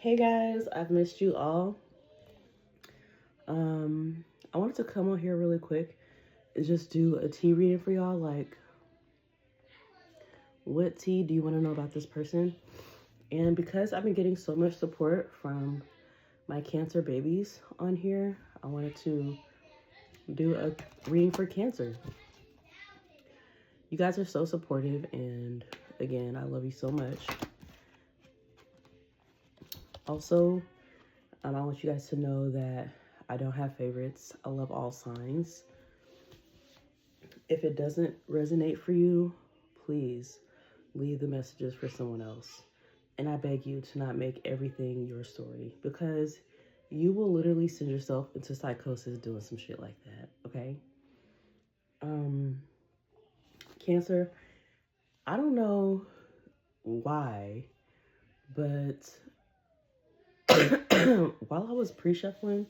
Hey guys, I've missed you all. I wanted to come on here really quick and just do a tea reading for y'all. Like, what tea do you want to know about this person? And because I've been getting so much support from my Cancer babies on here, I wanted to do a reading for Cancer. You guys are so supportive, and again, I love you so much. Also, I want you guys to know that I don't have favorites. I love all signs. If it doesn't resonate for you, please leave the messages for someone else. And I beg you to not make everything your story, because you will literally send yourself into psychosis doing some shit like that, okay? Cancer, I don't know why, but while I was pre-shuffling,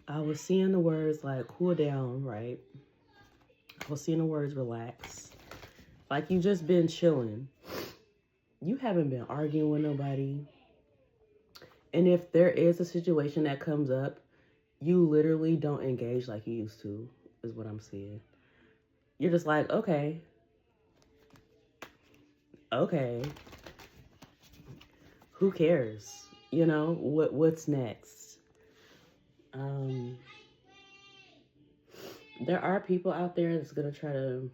I was seeing the words like cool down, right? I was seeing the words relax. Like you just been chilling. You haven't been arguing with nobody. And if there is a situation that comes up, you literally don't engage like you used to, is what I'm seeing. You're just like, okay. Who cares? You know, what's next? There are people out there that's gonna try to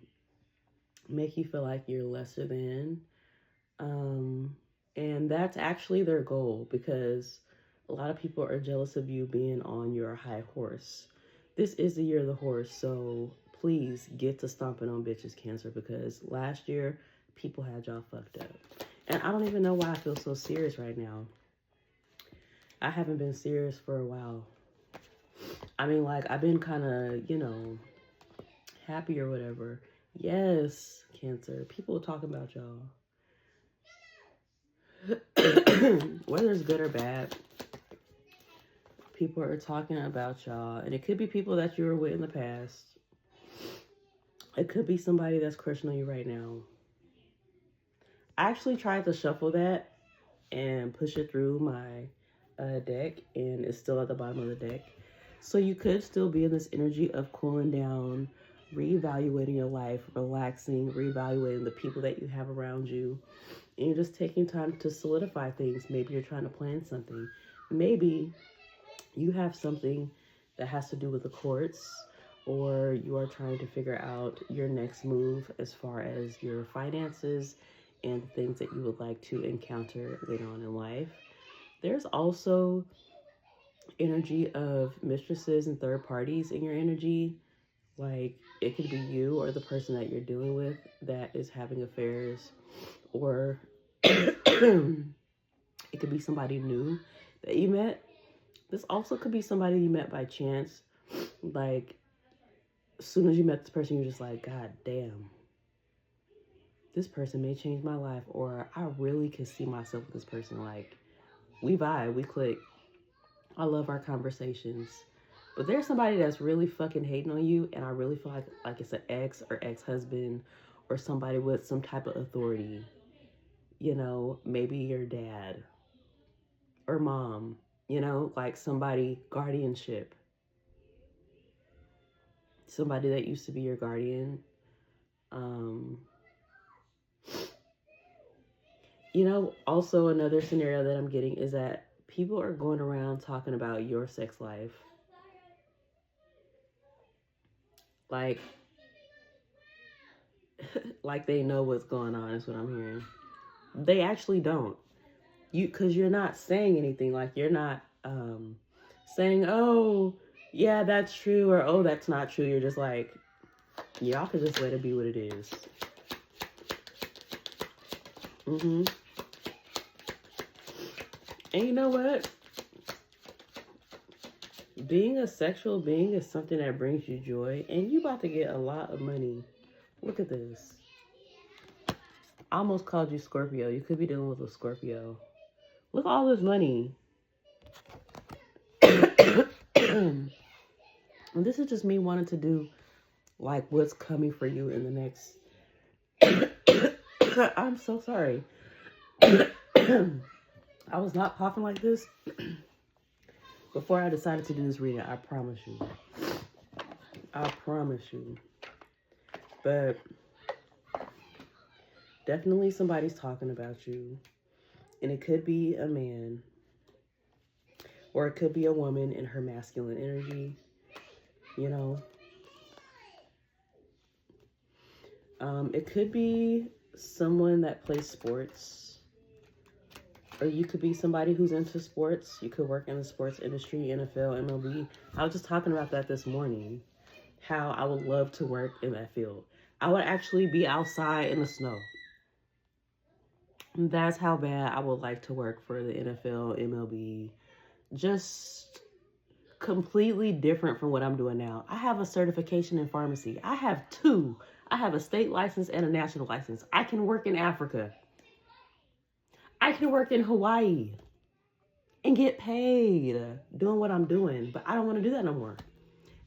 make you feel like you're lesser than. And that's actually their goal, because a lot of people are jealous of you being on your high horse. This is the year of the horse, so please get to stomping on bitches, Cancer, because last year people had y'all fucked up. And I don't even know why I feel so serious right now. I haven't been serious for a while. I mean, like, I've been kind of, happy or whatever. Yes, Cancer. People talking about y'all. Whether it's good or bad, people are talking about y'all. And it could be people that you were with in the past. It could be somebody that's crushing on you right now. I actually tried to shuffle that and push it through my deck, and it's still at the bottom of the deck. So you could still be in this energy of cooling down, reevaluating your life, relaxing, reevaluating the people that you have around you. And you're just taking time to solidify things. Maybe you're trying to plan something. Maybe you have something that has to do with the courts, or you are trying to figure out your next move as far as your finances and the things that you would like to encounter later on in life. There's also energy of mistresses and third parties in your energy. Like, it could be you or the person that you're dealing with that is having affairs, or it could be somebody new that you met. This also could be somebody you met by chance. Like, as soon as you met this person, you're just like, God damn, this person may change my life, or I really can see myself with this person. Like, we vibe, we click. I love our conversations. But there's somebody that's really fucking hating on you, and I really feel like it's an ex or ex-husband or somebody with some type of authority. You know, maybe your dad or mom, like somebody, guardianship. Somebody that used to be your guardian. Um, also another scenario that I'm getting is that people are going around talking about your sex life. Like, like they know what's going on, is what I'm hearing. They actually don't. Because you're not saying anything. Like, you're not saying, oh, yeah, that's true, or oh, that's not true. You're just like, y'all could just let it be what it is. And you know what? Being a sexual being is something that brings you joy, and you about to get a lot of money. Look at this. I almost called you Scorpio. You could be dealing with a Scorpio. Look at all this money. And this is just me wanting to do like what's coming for you in the next I'm so sorry. I was not coughing like this before I decided to do this reading. I promise you. I promise you. But definitely somebody's talking about you. And it could be a man. Or it could be a woman in her masculine energy. You know. It could be someone that plays sports. Or you could be somebody who's into sports. You could work in the sports industry, NFL, MLB. I was just talking about that this morning. How I would love to work in that field. I would actually be outside in the snow. That's how bad I would like to work for the NFL, MLB. Just completely different from what I'm doing now. I have a certification in pharmacy. I have two. I have a state license and a national license. I can work in Africa. I can work in Hawaii and get paid doing what I'm doing, but I don't want to do that no more.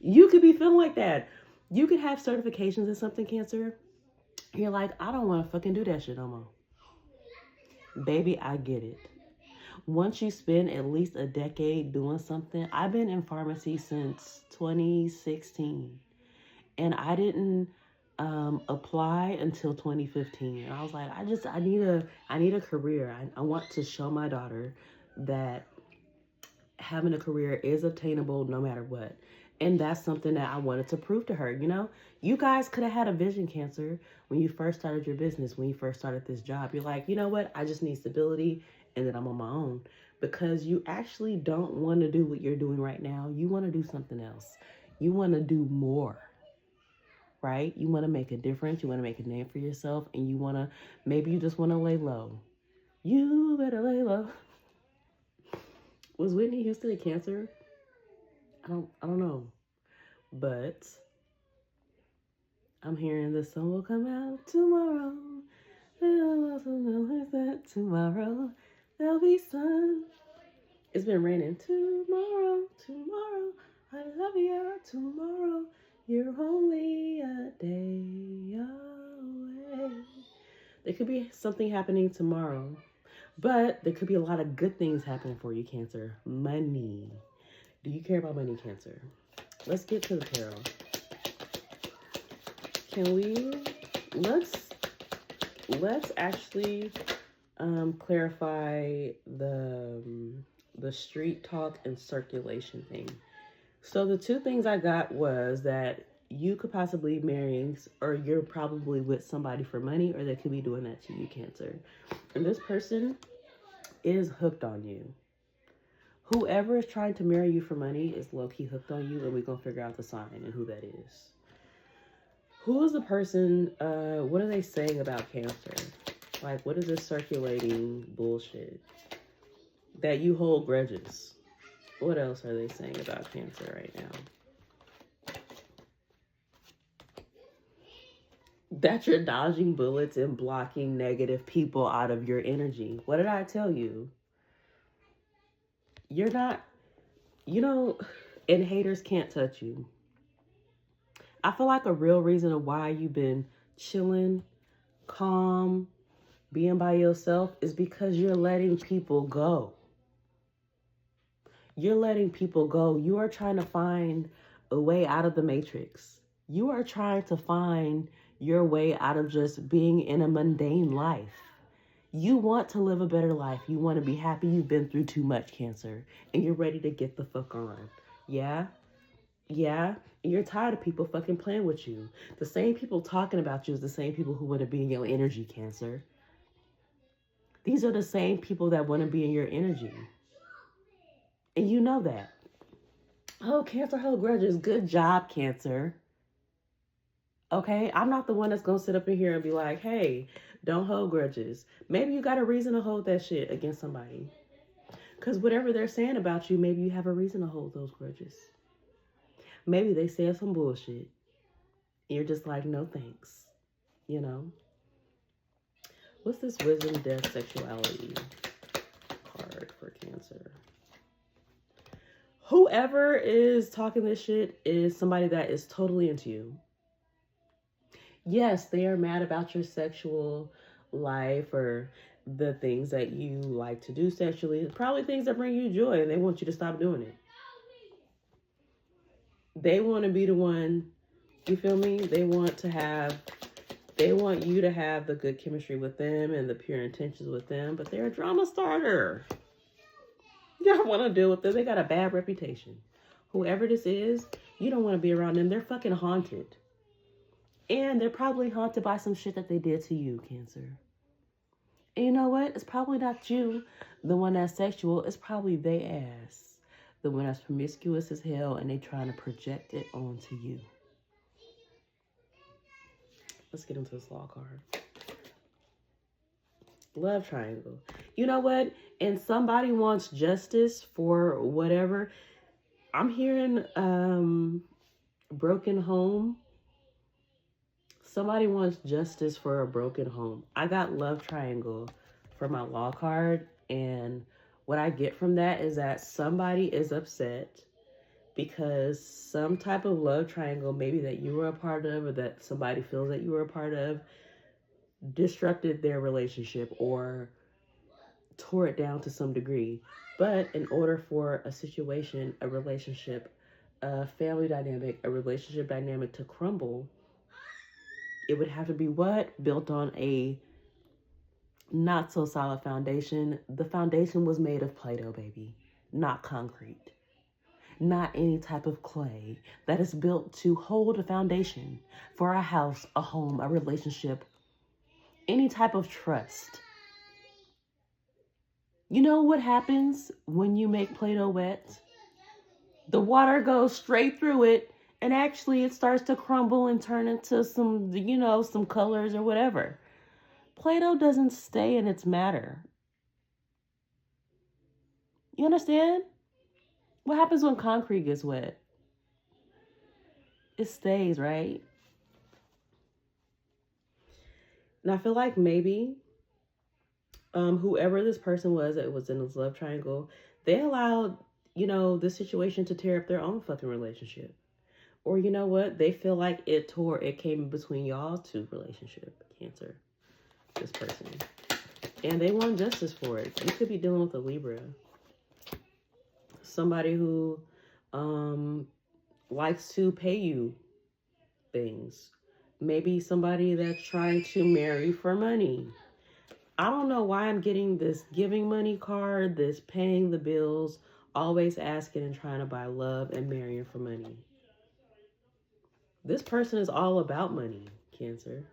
You could be feeling like that. You could have certifications in something, Cancer. You're like, I don't want to fucking do that shit no more. Baby, I get it. Once you spend at least a decade doing something, I've been in pharmacy since 2016, and I didn't apply until 2015. And I was like, I need a career. I want to show my daughter that having a career is obtainable no matter what. And that's something that I wanted to prove to her. You know, you guys could have had a vision, Cancer, when you first started your business, when you first started this job. You're like, you know what? I just need stability and then I'm on my own. Because you actually don't want to do what you're doing right now. You want to do something else. You want to do more, right? You want to make a difference. You want to make a name for yourself. And you want to, maybe you just want to lay low. You better lay low. Was Whitney Houston a Cancer? I don't know. But I'm hearing the sun will come out tomorrow. I'll also know that tomorrow there'll be sun. It's been raining tomorrow. I love you tomorrow. You're only a day away. There could be something happening tomorrow, but there could be a lot of good things happening for you, Cancer. Money. Do you care about money, Cancer? Let's get to the tarot. Can we, let's actually clarify the street talk and circulation thing. So the two things I got was that you could possibly marry, or you're probably with somebody for money, or they could be doing that to you, Cancer. And this person is hooked on you. Whoever is trying to marry you for money is low-key hooked on you, and we're going to figure out the sign and who that is. Who is the person, what are they saying about Cancer? Like, what is this circulating bullshit? That you hold grudges. What else are they saying about Cancer right now? That you're dodging bullets and blocking negative people out of your energy. What did I tell you? You're not, you know, and haters can't touch you. I feel like a real reason of why you've been chilling, calm, being by yourself is because you're letting people go. You're letting people go. You are trying to find a way out of the matrix. You are trying to find your way out of just being in a mundane life. You want to live a better life. You want to be happy. You've been through too much, Cancer, and you're ready to get the fuck on. Yeah? Yeah? And you're tired of people fucking playing with you. The same people talking about you is the same people who want to be in your energy, Cancer. These are the same people that want to be in your energy. And you know that. Oh, Cancer hold grudges. Good job, Cancer. Okay? I'm not the one that's going to sit up in here and be like, hey, don't hold grudges. Maybe you got a reason to hold that shit against somebody. Because whatever they're saying about you, maybe you have a reason to hold those grudges. Maybe they said some bullshit. You're just like, no thanks. You know? What's this wisdom, death, sexuality card for Cancer? Whoever is talking this shit is somebody that is totally into you. Yes, they are mad about your sexual life, or the things that you like to do sexually, probably things that bring you joy, and they want you to stop doing it. They want to be the one, you feel me? They want you to have the good chemistry with them and the pure intentions with them, but they're a drama starter. You don't want to deal with them. They got a bad reputation. Whoever this is, you don't want to be around them. They're fucking haunted. And they're probably haunted by some shit that they did to you, Cancer. And you know what? It's probably not you, the one that's sexual. It's probably they ass, the one that's promiscuous as hell, and they trying to project it onto you. Let's get into this law card. Love triangle. You know what? And somebody wants justice for whatever. I'm hearing broken home. Somebody wants justice for a broken home. I got love triangle for my law card, and what I get from that is that somebody is upset because some type of love triangle, maybe that you were a part of or that somebody feels that you were a part of, disrupted their relationship or tore it down to some degree. But in order for a situation, a relationship, a family dynamic, a relationship dynamic to crumble, it would have to be what? Built on a not so solid foundation. The foundation was made of Play-Doh, baby, not concrete. Not any type of clay that is built to hold a foundation for a house, a home, a relationship, any type of trust. You know what happens when you make Play-Doh wet? The water goes straight through it, and actually it starts to crumble and turn into some, some colors or whatever. Play-Doh doesn't stay in its matter. You understand? What happens when concrete gets wet? It stays, right? And I feel like maybe whoever this person was that was in this love triangle, they allowed, this situation to tear up their own fucking relationship. Or you know what? They feel like it came in between y'all two relationship, Cancer, this person. And they want justice for it. You could be dealing with a Libra. Somebody who likes to pay you things. Maybe somebody that's trying to marry for money. I don't know why I'm getting this giving money card, this paying the bills, always asking and trying to buy love and marrying for money. This person is all about money, Cancer.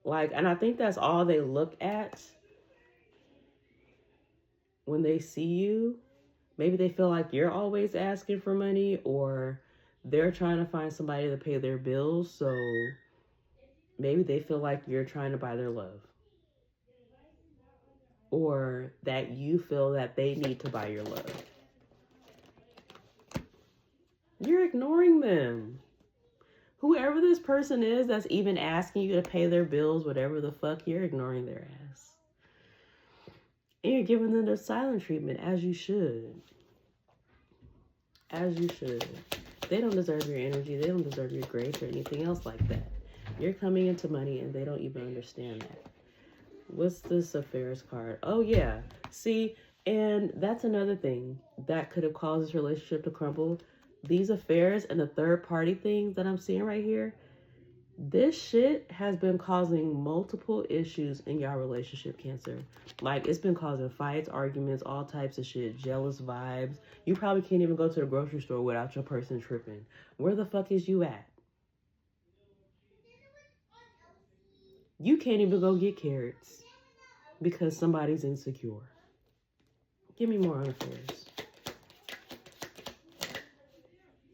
And I think that's all they look at when they see you. Maybe they feel like you're always asking for money, or they're trying to find somebody to pay their bills. So maybe they feel like you're trying to buy their love. Or that you feel that they need to buy your love. You're ignoring them. Whoever this person is that's even asking you to pay their bills, whatever the fuck, you're ignoring their ass. And you're giving them the silent treatment, as you should. As you should. They don't deserve your energy. They don't deserve your grace or anything else like that. You're coming into money and they don't even understand that. What's this affairs card? Oh, yeah. See, and that's another thing that could have caused this relationship to crumble. These affairs and the third party things that I'm seeing right here, this shit has been causing multiple issues in y'all relationship, Cancer. It's been causing fights, arguments, all types of shit, jealous vibes. You probably can't even go to the grocery store without your person tripping. Where the fuck is you at? You can't even go get carrots because somebody's insecure. Give me more on affairs.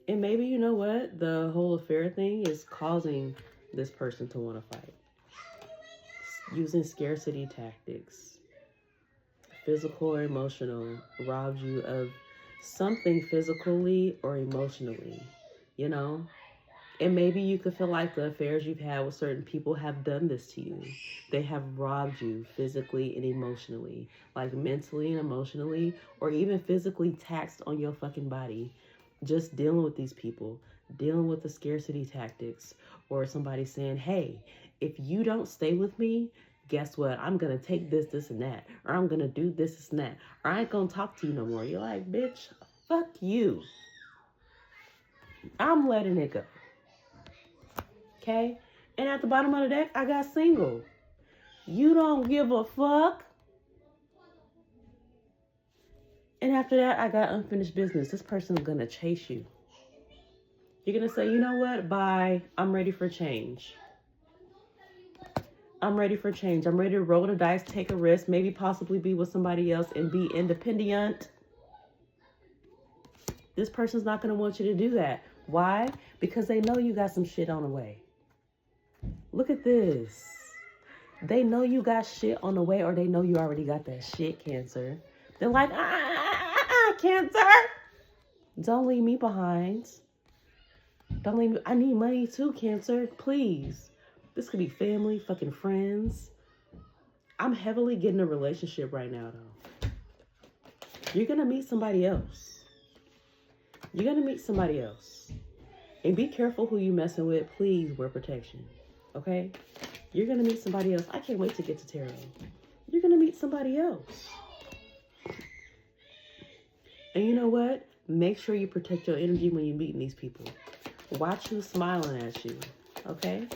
And maybe, you know what? The whole affair thing is causing this person to want to fight. Using scarcity tactics. Physical or emotional. Robs you of something physically or emotionally. And maybe you could feel like the affairs you've had with certain people have done this to you. They have robbed you physically and emotionally. Mentally and emotionally. Or even physically taxed on your fucking body. Just dealing with these people, dealing with the scarcity tactics, or somebody saying, hey, if you don't stay with me, guess what? I'm going to take this, this, and that. Or I'm going to do this, this, and that. Or I ain't going to talk to you no more. You're like, bitch, fuck you. I'm letting it go. Okay? And at the bottom of the deck, I got single. You don't give a fuck. And after that, I got unfinished business. This person's going to chase you. You're going to say, you know what? Bye. I'm ready for change. I'm ready for change. I'm ready to roll the dice, take a risk, maybe possibly be with somebody else and be independent. This person's not going to want you to do that. Why? Because they know you got some shit on the way. Look at this. They know you got shit on the way, or they know you already got that shit, Cancer. They're like, Cancer. Don't leave me behind. Don't leave me. I need money too, Cancer. Please. This could be family, fucking friends. I'm heavily getting a relationship right now, though. You're going to meet somebody else. You're going to meet somebody else. And be careful who you messing with. Please wear protection. Okay? You're going to meet somebody else. I can't wait to get to tarot. You're going to meet somebody else. And you know what? Make sure you protect your energy when you're meeting these people. Watch who's smiling at you. Okay?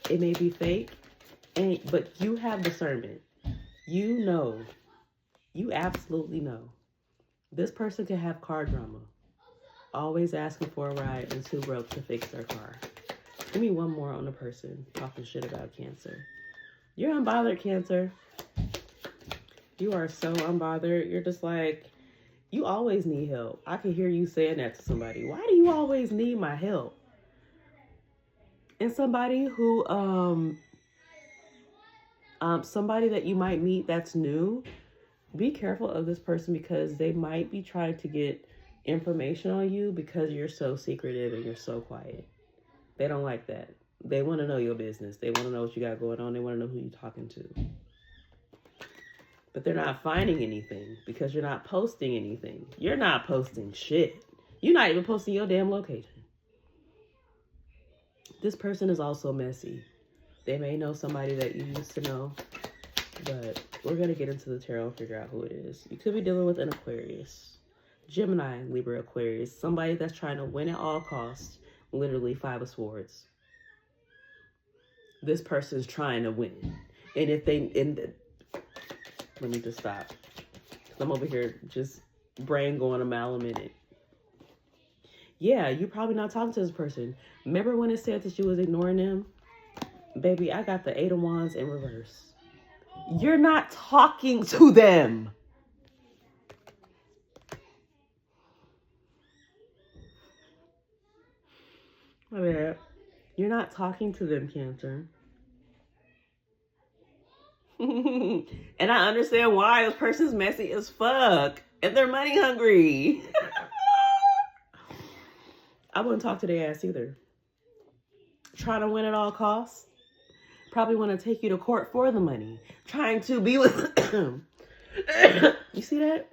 It may be fake, but you have discernment. You know. You absolutely know. This person can have car drama. Always asking for a ride and too broke to fix their car. Give me one more on the person talking shit about Cancer. You're unbothered, Cancer. You are so unbothered. You're just like, you always need help. I can hear you saying that to somebody. Why do you always need my help? And somebody who, somebody that you might meet that's new, be careful of this person because they might be trying to get information on you because you're so secretive and you're so quiet. They don't like that. They want to know your business. They want to know what you got going on. They want to know who you're talking to. But they're not finding anything because you're not posting anything. You're not posting shit. You're not even posting your damn location. This person is also messy. They may know somebody that you used to know, but we're going to get into the tarot and figure out who it is. You could be dealing with an Aquarius, Gemini, Libra, Aquarius, somebody that's trying to win at all costs, literally 5 of Swords. This person's trying to win. And if they, let me just stop. I'm over here just brain going a mile a minute. Yeah, you're probably not talking to this person. Remember when it said that you was ignoring them? Baby, I got the 8 of Wands in reverse. You're not talking to them. My bad. You're not talking to them, Cancer. And I understand why this person's messy as fuck. And they're money hungry. I wouldn't talk to their ass either. Trying to win at all costs. Probably want to take you to court for the money. Trying to be with you see that?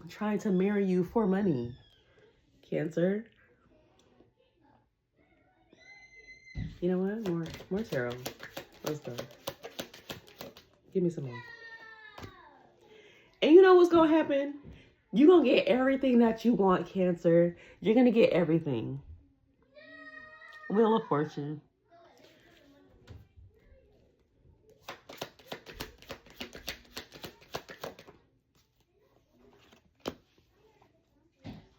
Trying to marry you for money. Cancer. You know what? More tarot. Let's go. Give me some more. And you know what's going to happen? You're going to get everything that you want, Cancer. You're going to get everything. Wheel of Fortune.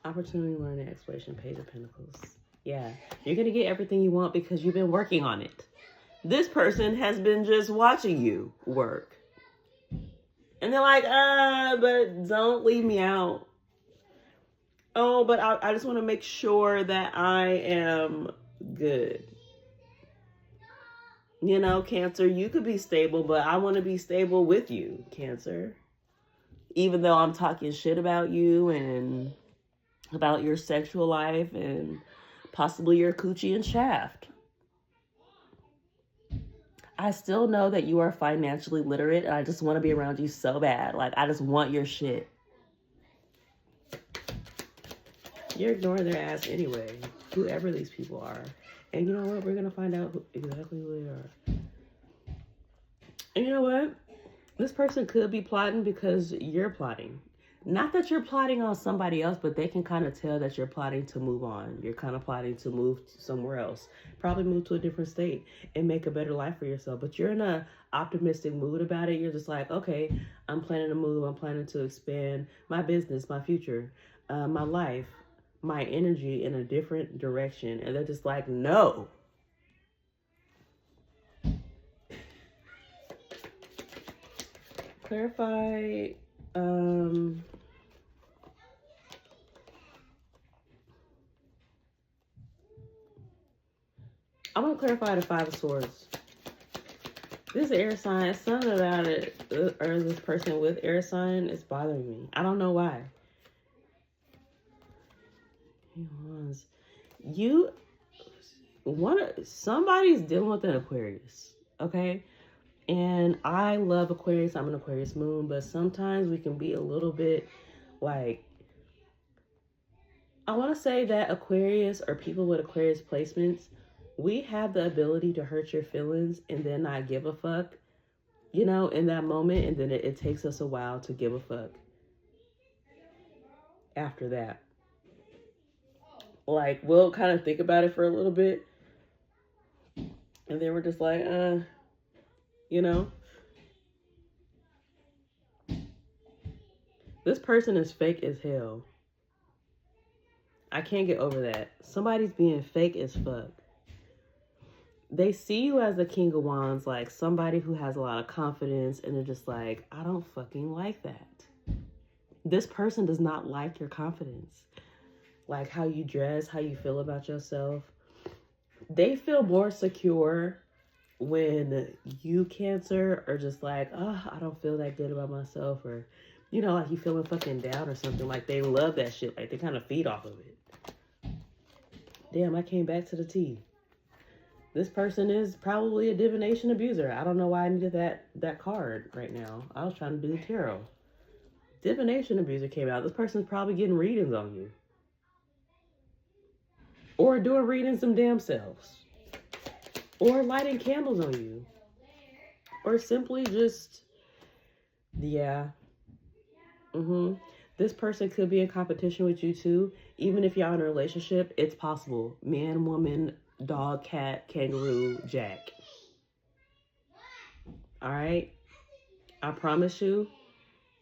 Opportunity, learning, exploration, Page of Pentacles. Yeah, you're going to get everything you want because you've been working on it. This person has been just watching you work. And they're like, but don't leave me out. Oh, but I just want to make sure that I am good. You know, Cancer, you could be stable, but I want to be stable with you, Cancer. Even though I'm talking shit about you and about your sexual life and possibly your coochie and shaft. I still know that you are financially literate and I just want to be around you so bad. Like, I just want your shit. You're ignoring their ass anyway, whoever these people are. And you know what? We're going to find out exactly who they are. And you know what? This person could be plotting because you're plotting. Not that you're plotting on somebody else, but they can kind of tell that you're plotting to move on. You're kind of plotting to move somewhere else. Probably move to a different state and make a better life for yourself. But you're in a optimistic mood about it. You're just like, okay, I'm planning to move. I'm planning to expand my business, my future, my life, my energy in a different direction. And they're just like, no. Clarify. I'm going to clarify the Five of Swords. This air sign, something about it, or this person with air sign is bothering me. I don't know why. Somebody's dealing with an Aquarius, okay? And I love Aquarius. I'm an Aquarius moon, but sometimes we can be a little bit like, I want to say that Aquarius or people with Aquarius placements, we have the ability to hurt your feelings and then not give a fuck, you know, in that moment. And then it takes us a while to give a fuck after that. Like, we'll kind of think about it for a little bit. And then we're just like, you know. This person is fake as hell. I can't get over that. Somebody's being fake as fuck. They see you as the King of Wands, like somebody who has a lot of confidence, and they're just like, I don't fucking like that. This person does not like your confidence. Like how you dress, how you feel about yourself. They feel more secure when you, Cancer, are just like, oh, I don't feel that good about myself, or, you know, like you feeling fucking down or something. Like they love that shit. Like they kind of feed off of it. Damn, I came back to the T. This person is probably a divination abuser. I don't know why I needed that card right now. I was trying to do the tarot. Divination abuser came out. This person's probably getting readings on you. Or doing readings them damn selves. Or lighting candles on you. Or simply just, yeah. This person could be in competition with you too. Even if y'all in a relationship, it's possible. Man, woman, dog, cat, kangaroo, jack. All right? I promise you,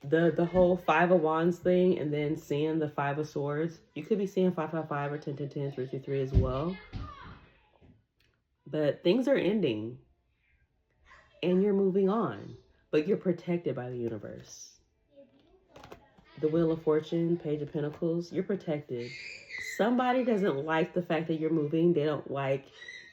the whole Five of Wands thing and then seeing the Five of Swords, you could be seeing 555 or 1010, 333 as well. But things are ending and you're moving on, but you're protected by the universe. The Wheel of Fortune, Page of Pentacles, you're protected. Somebody doesn't like the fact that you're moving. They don't like,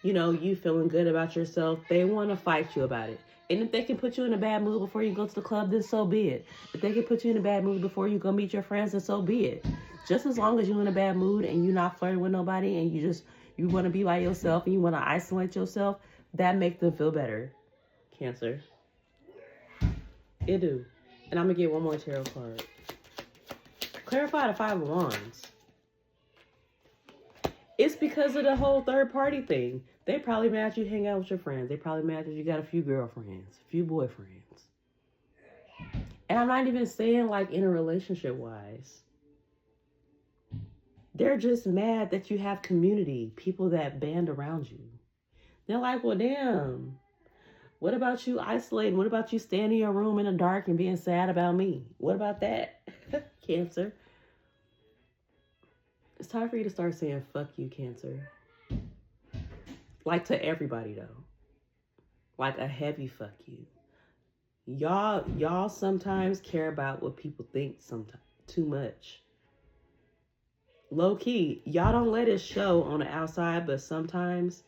you know, you feeling good about yourself. They want to fight you about it. And if they can put you in a bad mood before you go to the club, then so be it. If they can put you in a bad mood before you go meet your friends, then so be it. Just as long as you're in a bad mood and you're not flirting with nobody and you want to be by yourself and you want to isolate yourself, that makes them feel better. Cancer. It do. And I'm going to get one more tarot card. Clarify the Five of Wands. It's because of the whole third party thing. They probably mad you hang out with your friends. They probably mad that you got a few girlfriends, a few boyfriends. And I'm not even saying like in a relationship wise. They're just mad that you have community, people that band around you. They're like, well, damn. What about you isolating? What about you staying in your room in the dark and being sad about me? What about that? Cancer. It's time for you to start saying, fuck you, Cancer. Like to everybody, though. Like a heavy fuck you. Y'all sometimes care about what people think sometimes too much. Low key, y'all don't let it show on the outside, but sometimes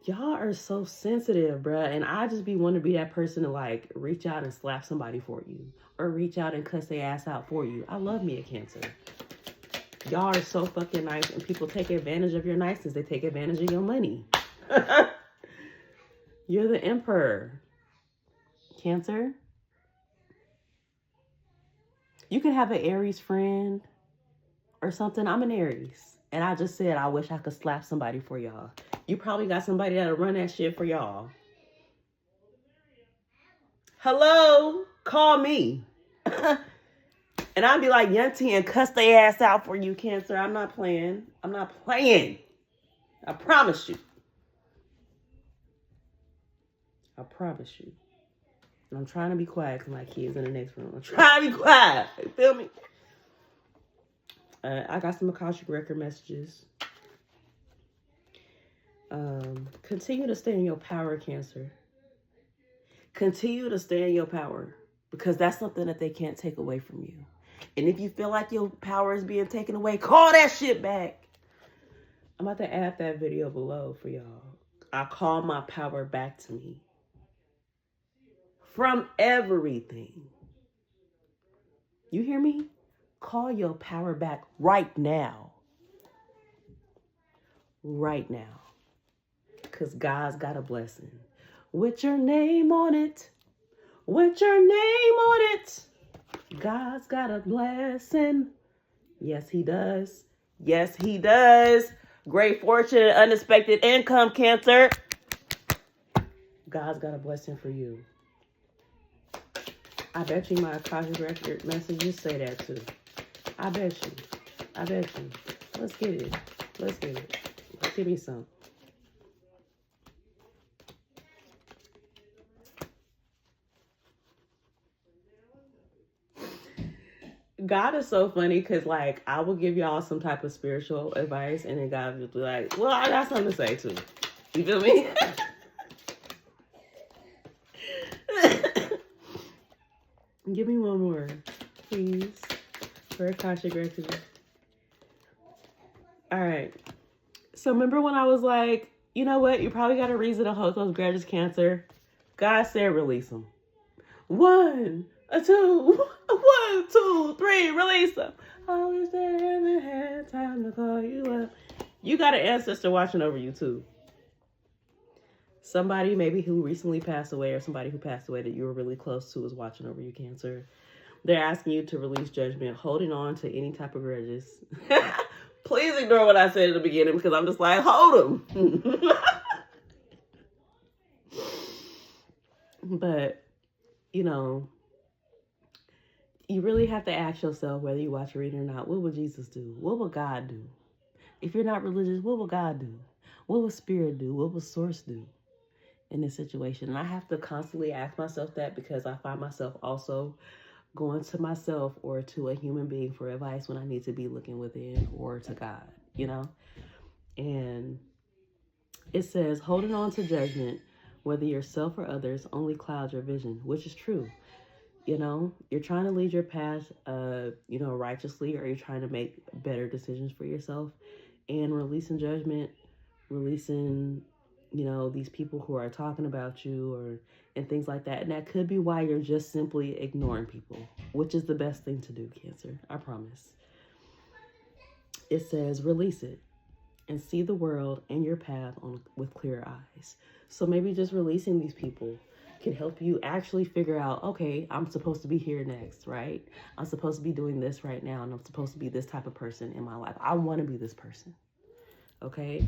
y'all are so sensitive, bruh. And I just be wanting to be that person to like reach out and slap somebody for you. Or reach out and cuss their ass out for you. I love me a Cancer. Y'all are so fucking nice, and people take advantage of your niceness. They take advantage of your money. You're the Emperor. Cancer. You can have an Aries friend or something. I'm an Aries. And I just said I wish I could slap somebody for y'all. You probably got somebody that'll run that shit for y'all. Hello, call me. And I'd be like Yunty and cuss their ass out for you, Cancer. I'm not playing. I'm not playing. I promise you. I promise you. And I'm trying to be quiet because my kid's in the next room. I'm trying to be quiet. You feel me? I got some Akashic Record messages. Continue to stay in your power, Cancer. Continue to stay in your power because that's something that they can't take away from you. And if you feel like your power is being taken away, call that shit back. I'm about to add that video below for y'all. I call my power back to me. From everything. You hear me? Call your power back right now. Right now. Because God's got a blessing. With your name on it. With your name on it. God's got a blessing. Yes, he does. Yes, he does. Great fortune and unexpected income, Cancer. God's got a blessing for you. I bet you my Akashic Record messages say that too. I bet you. I bet you. Let's get it. Let's get it. Give me some. God is so funny because, like, I will give y'all some type of spiritual advice and then God will be like, well, I got something to say too. You feel me? Give me one more, please, for Akashic Record. All right. So remember when I was like, you know what? You probably got a reason to hold those grudges, Cancer. God said release them. 1, 2, 1, 2, 3, release them. I wish I ever had time to call you up. You got an ancestor watching over you too. Somebody maybe who recently passed away or somebody who passed away that you were really close to is watching over you, Cancer. They're asking you to release judgment, holding on to any type of grudges. Please ignore what I said at the beginning because I'm just like, hold them. But, you know, you really have to ask yourself whether you watch a reading or not, what would Jesus do? What would God do? If you're not religious, what will God do? What will Spirit do? What will Source do in this situation? And I have to constantly ask myself that because I find myself also going to myself or to a human being for advice when I need to be looking within or to God, you know? And it says, holding on to judgment, whether yourself or others, only clouds your vision, which is true. You know, you're trying to lead your path, righteously, or you're trying to make better decisions for yourself. And releasing judgment, releasing, these people who are talking about you and things like that. And that could be why you're just simply ignoring people, which is the best thing to do, Cancer. I promise. It says, release it and see the world and your path with clear eyes. So maybe just releasing these people can help you actually figure out, okay, I'm supposed to be here next, right? I'm supposed to be doing this right now, and I'm supposed to be this type of person in my life. I want to be this person, okay?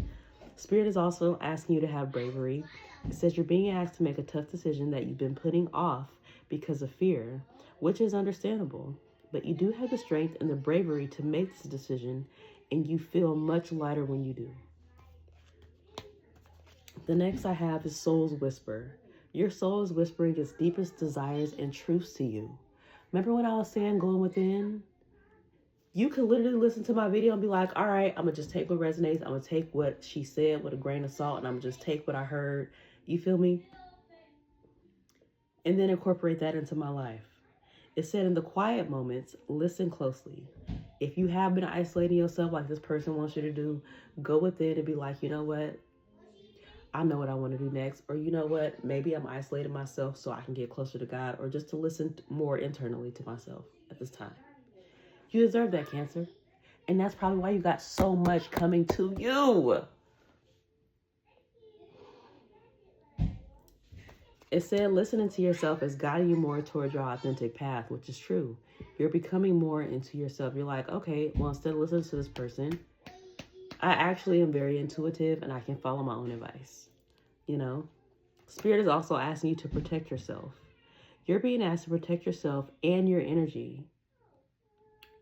Spirit is also asking you to have bravery. It says you're being asked to make a tough decision that you've been putting off because of fear, which is understandable. But you do have the strength and the bravery to make this decision, and you feel much lighter when you do. The next I have is Soul's Whisper. Your soul is whispering its deepest desires and truths to you. Remember when I was saying going within? You could literally listen to my video and be like, all right, I'm going to just take what resonates. I'm going to take what she said with a grain of salt, and I'm going to just take what I heard. You feel me? And then incorporate that into my life. It said in the quiet moments, listen closely. If you have been isolating yourself like this person wants you to do, go within and be like, you know what? I know what I want to do next. Or you know what? Maybe I'm isolating myself so I can get closer to God, or just to listen more internally to myself at this time. You deserve that, Cancer. And that's probably why you got so much coming to you. It said listening to yourself is guiding you more towards your authentic path, which is true. You're becoming more into yourself. You're like, okay, well, instead of listening to this person, I actually am very intuitive and I can follow my own advice. You know, Spirit is also asking you to protect yourself. You're being asked to protect yourself and your energy.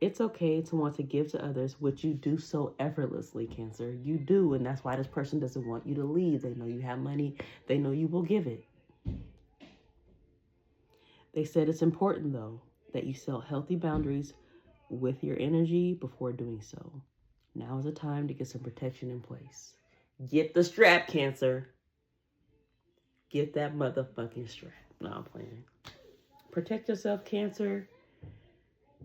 It's okay to want to give to others, which you do so effortlessly, Cancer. You do, and that's why this person doesn't want you to leave. They know you have money. They know you will give it. They said it's important, though, that you set healthy boundaries with your energy before doing so. Now is the time to get some protection in place. Get the strap, Cancer. Get that motherfucking strap. No, I'm playing. Protect yourself, Cancer.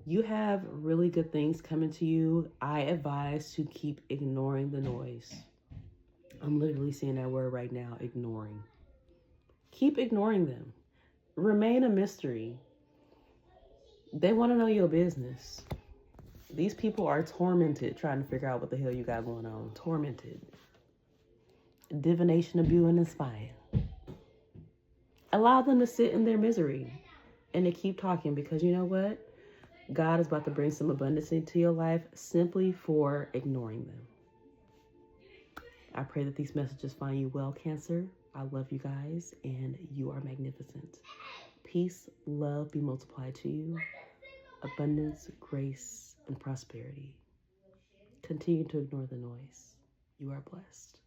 You have really good things coming to you. I advise to keep ignoring the noise. I'm literally saying that word right now, ignoring. Keep ignoring them. Remain a mystery. They want to know your business. These people are tormented trying to figure out what the hell you got going on. Tormented. Divination, abuse, and inspire. Allow them to sit in their misery and to keep talking, because you know what? God is about to bring some abundance into your life simply for ignoring them. I pray that these messages find you well, Cancer. I love you guys, and you are magnificent. Peace, love be multiplied to you. Abundance, grace, and prosperity. Continue to ignore the noise. You are blessed.